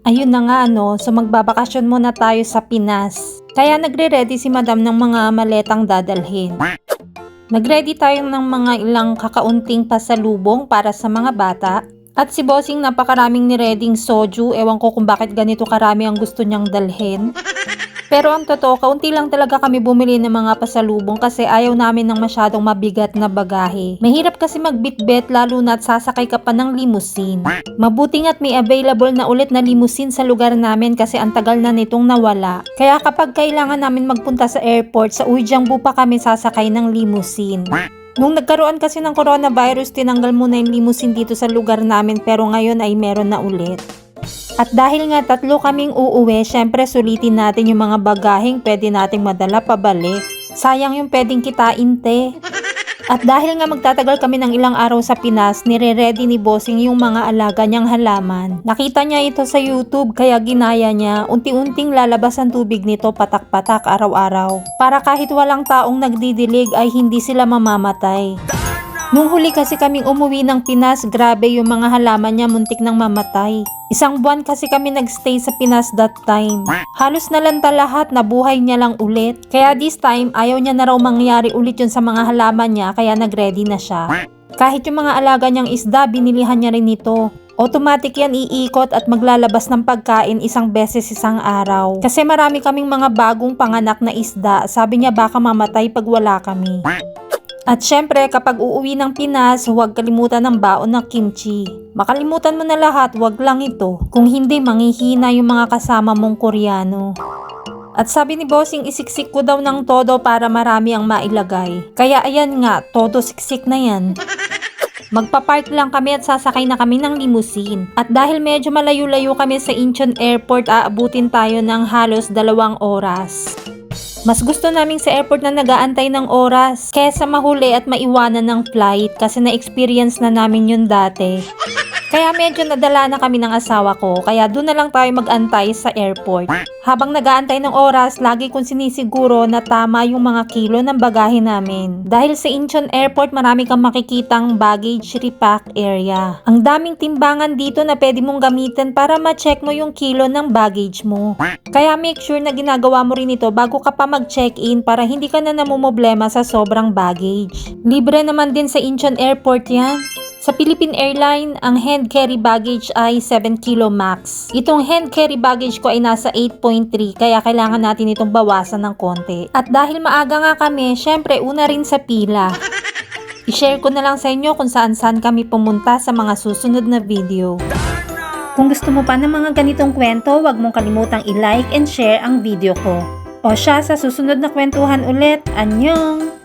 Ayun na nga no, so magbabakasyon muna tayo sa Pinas. Kaya nagre-ready si madam ng mga maletang dadalhin. Nagready tayo ng mga ilang kakaunting pasalubong para sa mga bata. At si Bossing napakaraming ni-reading soju, ewan ko kung bakit ganito karami ang gusto niyang dalhin. Pero ang totoo, kaunti lang talaga kami bumili ng mga pasalubong kasi ayaw namin ng masyadong mabigat na bagahe. Mahirap kasi magbitbit lalo na't sasakay ka pa ng limousine. Mabuti nga't may available na ulit na limousine sa lugar namin kasi ang tagal na nitong nawala. Kaya kapag kailangan namin magpunta sa airport, sa Uijeongbu pa kami sasakay ng limousine. Nung nagkaroon kasi ng coronavirus, tinanggal muna yung limousine dito sa lugar namin pero ngayon ay meron na ulit. At dahil nga 3 kaming uuwi, syempre sulitin natin yung mga bagaheng pwede nating madala pabalik. Sayang yung pwedeng kitain te. At dahil nga magtatagal kami ng ilang araw sa Pinas, nire-ready ni Bossing yung mga alaga niyang halaman. Nakita niya ito sa YouTube kaya ginaya niya, unti-unting lalabas ang tubig nito patak-patak araw-araw. Para kahit walang taong nagdidilig ay hindi sila mamamatay. Nung huli kasi kaming umuwi ng Pinas, grabe yung mga halaman niya muntik nang mamatay. 1 buwan kasi kami nagstay sa Pinas that time. Halos nalanta lahat, nabuhay niya lang ulit. Kaya this time, ayaw niya na raw mangyari ulit yun sa mga halaman niya kaya nagready na siya. Kahit yung mga alaga niyang isda, binilihan niya rin ito. Automatic yan iikot at maglalabas ng pagkain 1 beses 1 araw. Kasi marami kaming mga bagong panganak na isda, sabi niya baka mamatay pag wala kami. At syempre, kapag uuwi ng Pinas, huwag kalimutan ng baon ng kimchi. Makalimutan mo na lahat, huwag lang ito. Kung hindi, manghihina yung mga kasama mong Koreano. At sabi ni Bossing, isiksik ko daw ng todo para marami ang mailagay. Kaya ayan nga, todo siksik na yan. Magpa-park lang kami at sasakay na kami ng limousine. At dahil medyo malayo-layo kami sa Incheon Airport, aabutin tayo ng halos 2 oras. Mas gusto naming sa airport na nag-aantay ng oras kesa mahuli at maiwanan ng flight kasi na-experience na namin yun dati. Kaya medyo nadala na kami ng asawa ko kaya doon na lang tayo mag-antay sa airport. Habang nag-aantay ng oras, lagi kong sinisiguro na tama yung mga kilo ng bagahe namin. Dahil sa Incheon Airport, marami kang makikitang baggage repack area. Ang daming timbangan dito na pwede mong gamitin para ma-check mo yung kilo ng baggage mo. Kaya make sure na ginagawa mo rin ito bago ka pa mag-check-in para hindi ka na namumblema sa sobrang baggage. Libre naman din sa Incheon Airport yan. Sa Philippine Airline, ang hand carry baggage ay 7 kilo max. Itong hand carry baggage ko ay nasa 8.3 kaya kailangan natin itong bawasan ng konti. At dahil maaga nga kami, syempre una rin sa pila. I-share ko na lang sa inyo kung saan-saan kami pumunta sa mga susunod na video. Kung gusto mo pa ng mga ganitong kwento, huwag mong kalimutang i-like and share ang video ko. O siya, sa susunod na kwentuhan ulit. Annyeong!